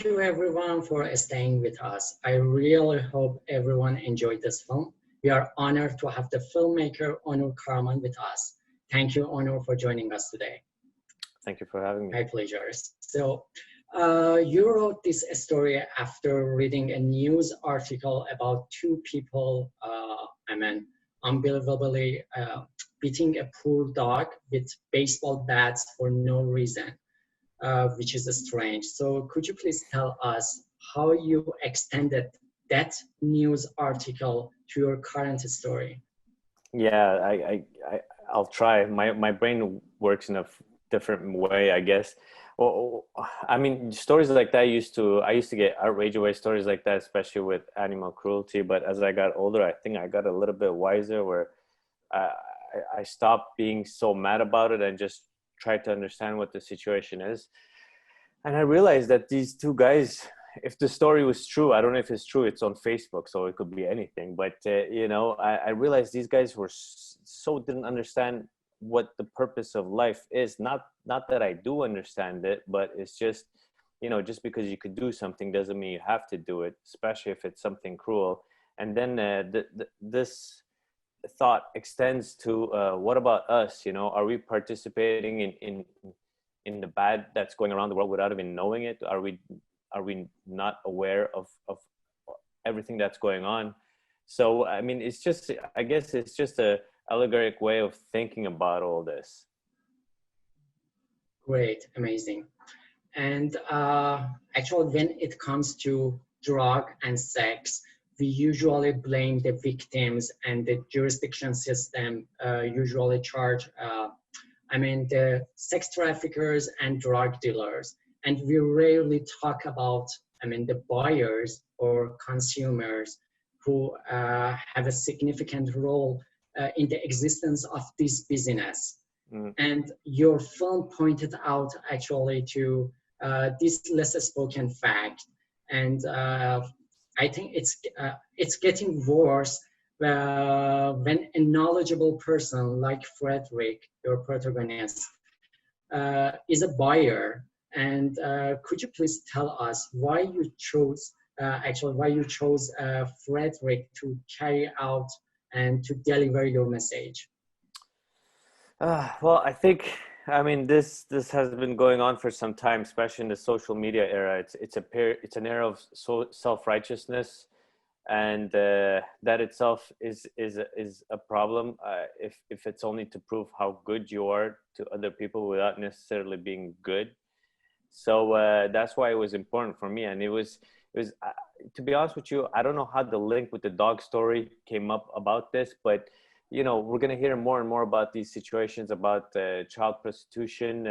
you everyone for staying with us. I really hope everyone enjoyed this film. We are honored to have the filmmaker Onur Karaman with us. Thank you, Onur, for joining us today. Thank you for having me. My pleasure. So, you wrote this story after reading a news article about two people, unbelievably beating a poor dog with baseball bats for no reason, which is strange. So could you please tell us how you extended that news article to your current story? Yeah, I'll try. My brain works in a different way, I guess. Well, I mean, stories like that I used to get outraged by stories like that, especially with animal cruelty. But as I got older, I think I got a little bit wiser, where I stopped being so mad about it and just tried to understand what the situation is. And I realized that these two guys, if the story was true, I don't know if it's true, it's on Facebook, so it could be anything. But, I realized these guys were so didn't understand what the purpose of life is. Not that I do understand it, but it's just, just because you could do something doesn't mean you have to do it, especially if it's something cruel. And then this thought extends to what about us? Are we participating in the bad that's going around the world without even knowing it? Are we not aware of everything that's going on? So I mean, I guess it's just a allegoric way of thinking about all this. Great, amazing. And actually, when it comes to drug and sex, we usually blame the victims, and the jurisdiction system usually charge the sex traffickers and drug dealers. And we rarely talk about the buyers or consumers who have a significant role in the existence of this business. And your film pointed out actually to this less spoken fact. And I think it's getting worse when a knowledgeable person like Frederick, your protagonist, is a buyer. And could you please tell us why you chose Frederick to carry out and to deliver your message? Well, I think, this has been going on for some time, especially in the social media era. It's an era of self-righteousness, and that itself is a problem if it's only to prove how good you are to other people without necessarily being good. So that's why it was important for me. And it was to be honest with you, I don't know how the link with the dog story came up about this, but we're going to hear more and more about these situations about child prostitution,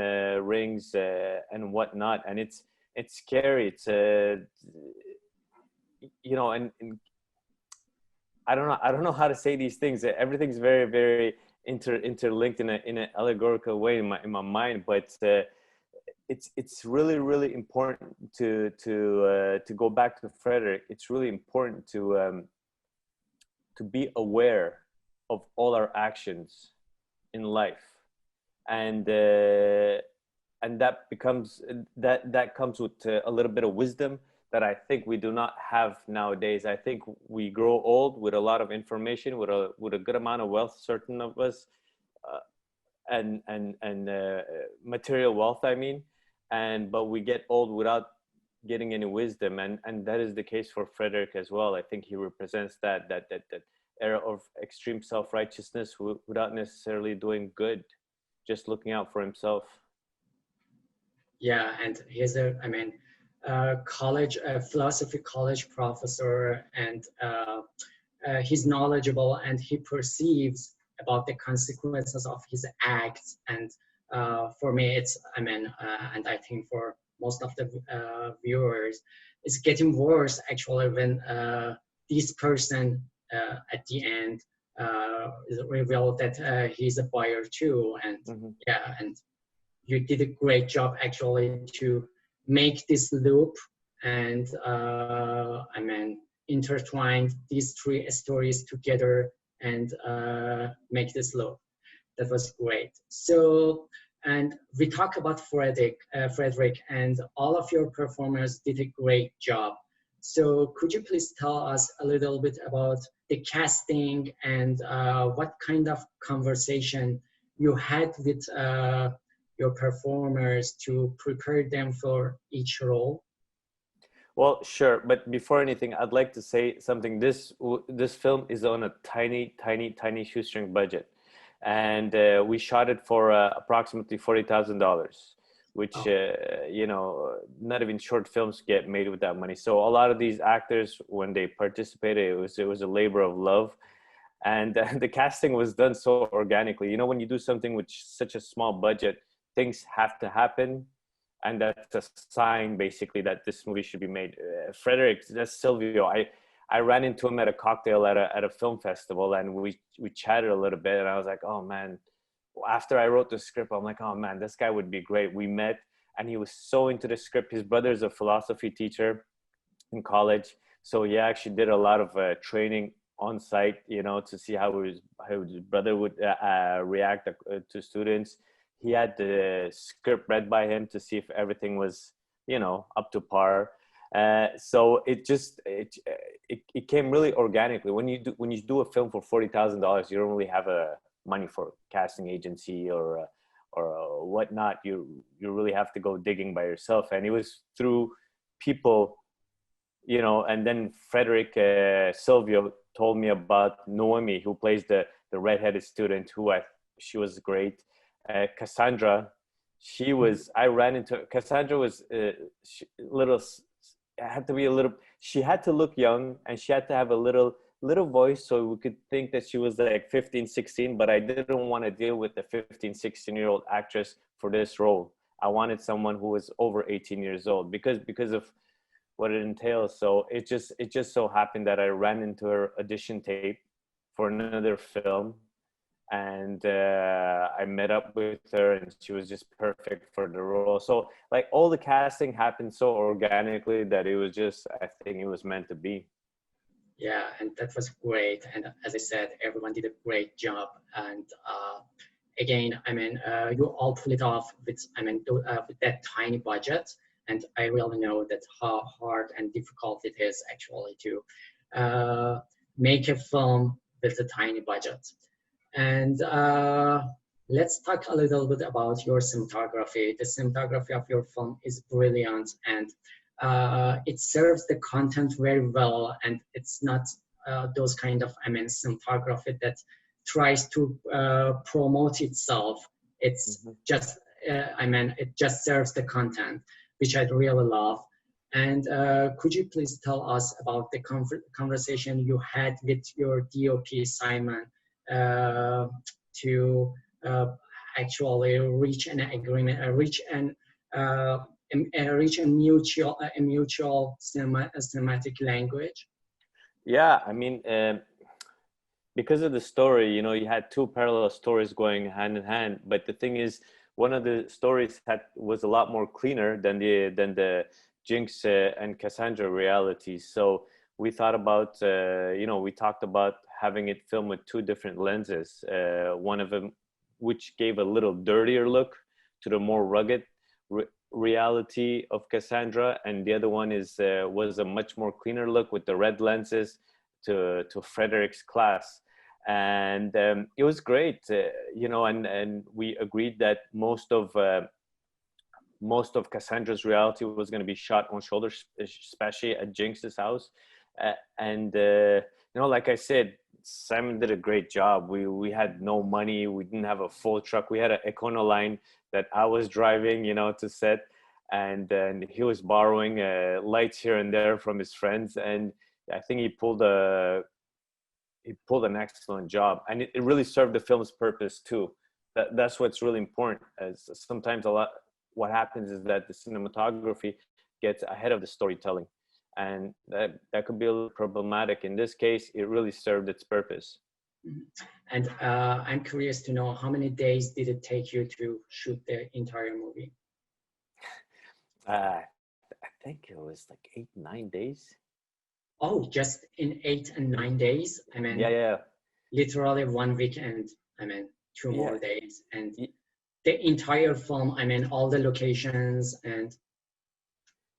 rings, and whatnot. And it's scary. It's, and I don't know how to say these things. Everything's very, very interlinked in an allegorical way in my mind. But it's really, really important to go back to Frederick. It's really important to be aware of all our actions in life, and that comes with a little bit of wisdom that I think we do not have nowadays. I think we grow old with a lot of information, with a good amount of wealth, certain of us, and material wealth, but we get old without getting any wisdom, and that is the case for Frederick as well. I think he represents that era of extreme self-righteousness without necessarily doing good, just looking out for himself. Yeah, and he's philosophy college professor, and he's knowledgeable, and he perceives about the consequences of his acts. And for me, it's and I think for most of the viewers, it's getting worse actually when this person at the end revealed that he's a buyer too. And and you did a great job actually to make this loop and intertwine these three stories together and make this loop. That was great. So And we talk about Frederick, and all of your performers did a great job. So could you please tell us a little bit about the casting and what kind of conversation you had with your performers to prepare them for each role? Well, sure. But before anything, I'd like to say something. This film is on a tiny shoestring budget, and we shot it for approximately $40,000, which Oh, not even short films get made with that money. So a lot of these actors, when they participated, it was a labor of love, and the casting was done so organically. You know, when you do something with such a small budget, things have to happen, and that's a sign basically that this movie should be made. Frederick, that's Silvio. I ran into him at a cocktail at a film festival, and we chatted a little bit, and I was like, oh man. After I wrote the script, I'm like, oh man, this guy would be great. We met, and he was so into the script. His brother's a philosophy teacher in college, so he actually did a lot of training on site, you know, to see how his brother would react to students. He had the script read by him to see if everything was, you know, up to par. So it came really organically. When you do a film for $40,000, you don't really have a money for casting agency or whatnot. You really have to go digging by yourself. And it was through people, you know. And then Frederick Silvio told me about Noemi, who plays the redheaded student, she was great. Cassandra, I ran into Cassandra was little, had to be a little, she had to look young, and she had to have a little voice, so we could think that she was like 15, 16, but I didn't want to deal with the 15, 16-year-old actress for this role. I wanted someone who was over 18 years old because of what it entails. So it just so happened that I ran into her audition tape for another film, and I met up with her, and she was just perfect for the role. So like all the casting happened so organically that it was just, I think it was meant to be. yeah, and that was great. And as I said, everyone did a great job. And again, I mean, you all pull it off with, with that tiny budget. And I really know that how hard and difficult it is actually to make a film with a tiny budget. And let's talk a little bit about your cinematography. The cinematography of your film is brilliant, and it serves the content very well. And it's not those kind of, cinematography that tries to promote itself. It's just, it just serves the content, which I really love. And could you please tell us about the conversation you had with your DOP, Simon, to actually reach an agreement, reach a mutual cinematic language? Yeah, I mean, because of the story, you know, you had two parallel stories going hand in hand. But the thing is, one of the stories was a lot more cleaner than the Jinx and Cassandra realities. So we thought about, we talked about having it filmed with two different lenses. One of them, which gave a little dirtier look to the more rugged reality of Cassandra, and the other one was a much more cleaner look with the red lenses to Frederick's class. And it was great, and we agreed that most of Cassandra's reality was going to be shot on shoulders, especially at Jinx's house. Like I said, Simon did a great job. We had no money. We didn't have a full truck. We had an Econoline that I was driving, to set, and he was borrowing lights here and there from his friends. And I think he pulled an excellent job, and it really served the film's purpose too. That's what's really important. As sometimes what happens is that the cinematography gets ahead of the storytelling, and that could be a little problematic. In this case, it really served its purpose. And I'm curious to know, how many days did it take you to shoot the entire movie? I think it was like 8, 9 days. Oh, just in 8 and 9 days? Yeah. Literally 1 week and 2 more days. And the entire film, I mean, all the locations and.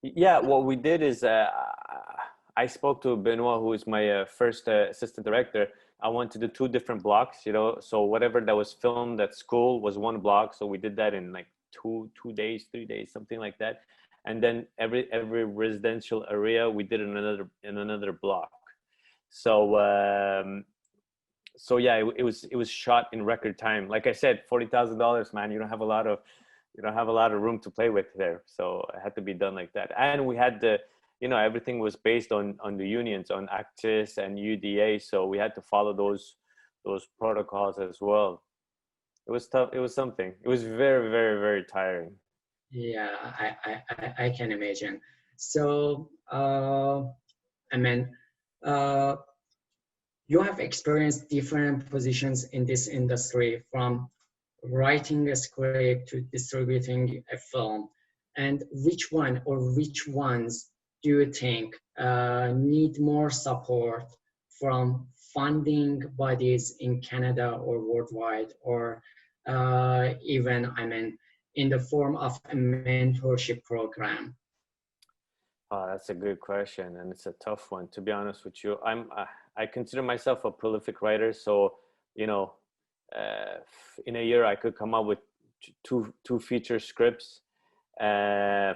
Yeah, what we did is I spoke to Benoit, who is my first assistant director. I went to the two different blocks, you know, so whatever that was filmed at school was one block. So we did that in like two days, 3 days, something like that. And then every residential area we did in another block. So so yeah, it was shot in record time. Like I said, $40,000, man. You don't have a lot of room to play with there. So it had to be done like that. And we had the, you know, everything was based on the unions, on Actis and UDA. So we had to follow those protocols as well. It was tough. It was something. It was very, very, very tiring. Yeah, I can imagine. So, I mean, uh, you have experienced different positions in this industry, from writing a script to distributing a film. And which one or which ones do you think need more support from funding bodies in Canada or worldwide, or even, I mean, in the form of a mentorship program? Oh, that's a good question, and it's a tough one. To be honest with you, I consider myself a prolific writer, so you know, in a year I could come up with two feature scripts, uh,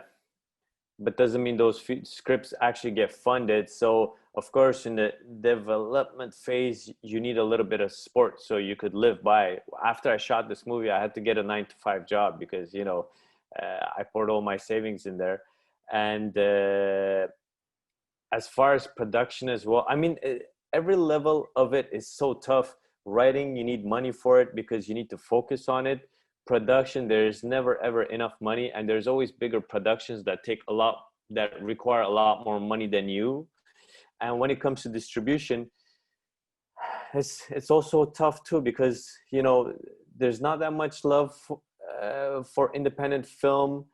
but doesn't mean those scripts actually get funded. So of course, in the development phase, you need a little bit of support so you could live by. After I shot this movie, I had to get a 9 to 5 job because you know, I poured all my savings in there. And as far as production as well, I mean, every level of it is so tough. Writing, you need money for it because you need to focus on it. Production, there's never ever enough money, and there's always bigger productions that require a lot more money than you. And when it comes to distribution, it's also tough too, because you know, there's not that much love for independent film.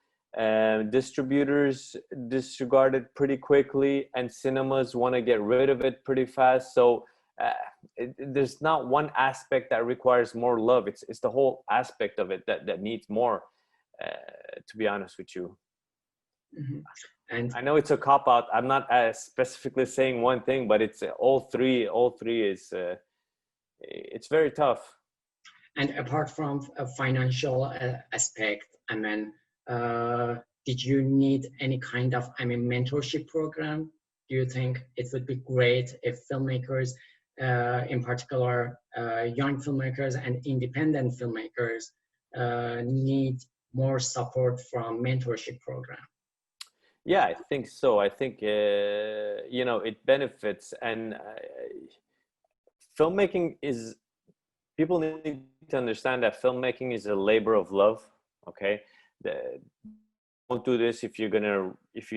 Distributors disregard it pretty quickly, and cinemas want to get rid of it pretty fast. So there's not one aspect that requires more love. It's the whole aspect of it that needs more, to be honest with you. Mm-hmm. And I know it's a cop out. I'm not specifically saying one thing, but it's all three. All three is it's very tough. And apart from a financial aspect, I mean, did you need any kind of, I mean, mentorship program? Do you think it would be great if filmmakers, in particular, young filmmakers and independent filmmakers, need more support from mentorship program? Yeah, I think so. I think you know, it benefits, and filmmaking is, people need to understand that filmmaking is a labor of love. Okay, don't do this if you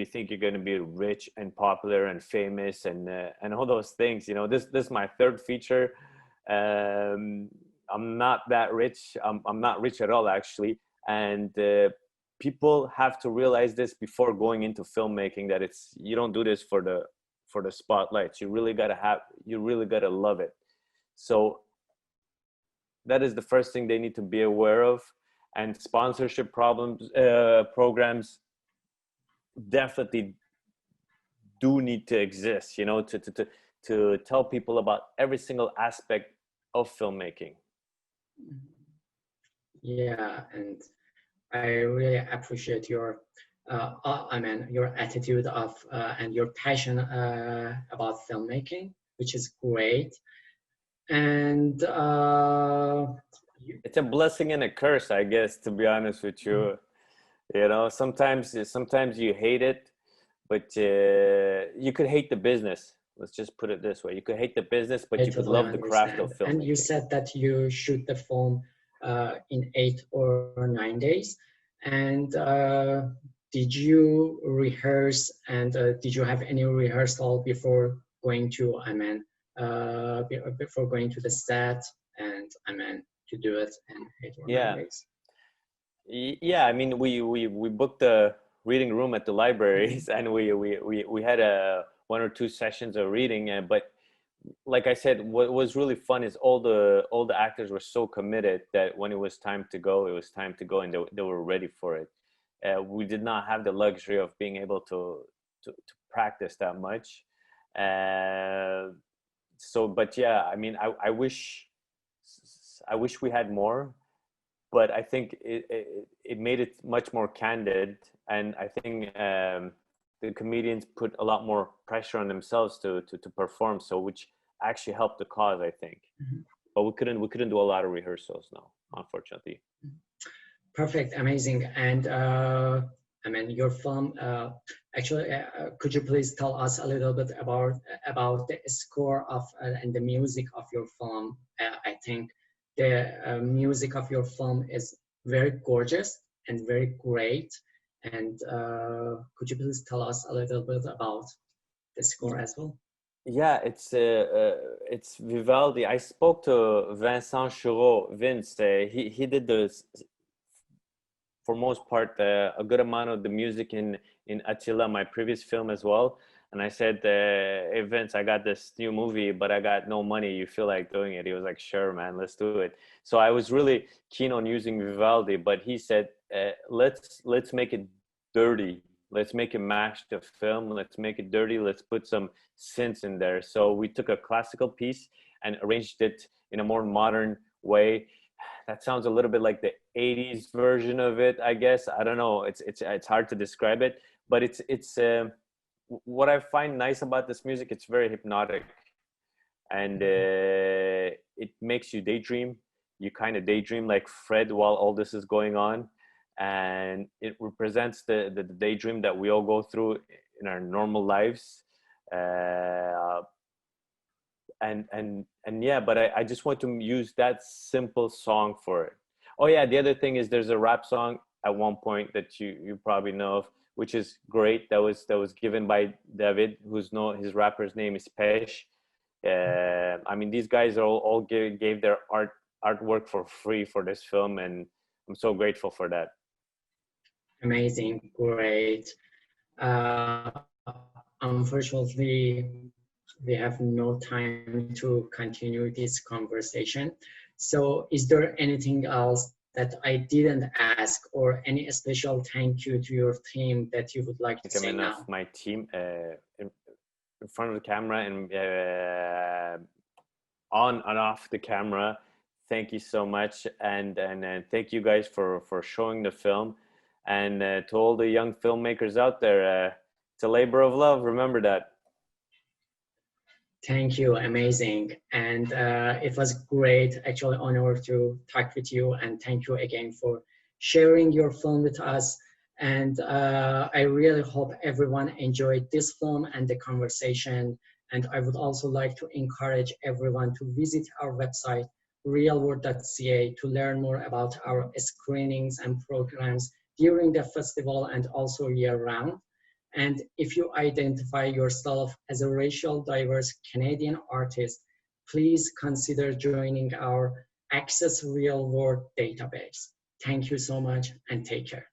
think you're gonna be rich and popular and famous and all those things. You know, this is my third feature. I'm not that rich. I'm not rich at all, actually, and people have to realize this before going into filmmaking, that you don't do this for the spotlights. You really gotta love it. So that is the first thing they need to be aware of. And sponsorship programs definitely do need to exist, you know, to tell people about every single aspect of filmmaking. Yeah, and I really appreciate your, I mean, your attitude of and your passion about filmmaking, which is great. And It's a blessing and a curse, I guess, to be honest with you. You know, sometimes you hate it, but you could hate the business. Let's just put it this way: you could hate the business, but I you could totally love the craft of understand. And you filmmaking. said that you shoot the film in 8 or 9 days. And did you rehearse, and did you have any rehearsal before going to, I mean, before going to the set, and I mean, to do it in 8 or 9 Yeah. days? Yeah, I mean, we booked a reading room at the libraries, and we had a 1 or 2 sessions of reading, but like I said, what was really fun is all the actors were so committed that when it was time to go, it was time to go, and they were ready for it. We did not have the luxury of being able to practice that much. So, but yeah, I mean, I wish we had more, but I think it made it much more candid, and I think the comedians put a lot more pressure on themselves to perform, so which actually helped the cause, I think. Mhm. But we couldn't do a lot of rehearsals, no, unfortunately. Perfect, amazing. And I mean, your film, actually, could you please tell us a little bit about the score of and the music of your film? I think the music of your film is very gorgeous and very great. And could you please tell us a little bit about the score as well? Yeah, it's Vivaldi. I spoke to Vincent Choureau, Vince. He did for most part a good amount of the music in Attila, my previous film as well. And I said, "Hey Vince, I got this new movie, but I got no money. You feel like doing it?" He was like, "Sure, man, let's do it." So I was really keen on using Vivaldi, but he said, "Let's make it dirty. Let's make it match the film. Let's make it dirty. Let's put some synths in there." So we took a classical piece and arranged it in a more modern way. That sounds a little bit like the 80s version of it, I guess. I don't know. It's hard to describe it, but it's what I find nice about this music. It's very hypnotic, and it makes you daydream. You kind of daydream like Fred while all this is going on, and it represents the daydream that we all go through in our normal lives. Uh, and yeah, but I just want to use that simple song for it. Oh yeah, the other thing is there's a rap song at one point that you probably know of, which is great. That was given by David, his rapper's name is Pesh. I mean, these guys all gave their artwork for free for this film, and I'm so grateful for that. Amazing, great. Uh, Unfortunately, we have no time to continue this conversation. So is there anything else that I didn't ask, or any special thank you to your team that you would like I to think I'm say enough. now? My team in front of the camera and on and off the camera. Thank you so much, and thank you guys for showing the film, and to all the young filmmakers out there, it's a labor of love. Remember that. Thank you, amazing. And it was great, actually honor to talk with you, and thank you again for sharing your film with us. And I really hope everyone enjoyed this film and the conversation. And I would also like to encourage everyone to visit our website, reelworld.ca, to learn more about our screenings and programs during the festival and also year round. And if you identify yourself as a racial diverse Canadian artist, please consider joining our Access Real World database. Thank you so much and take care.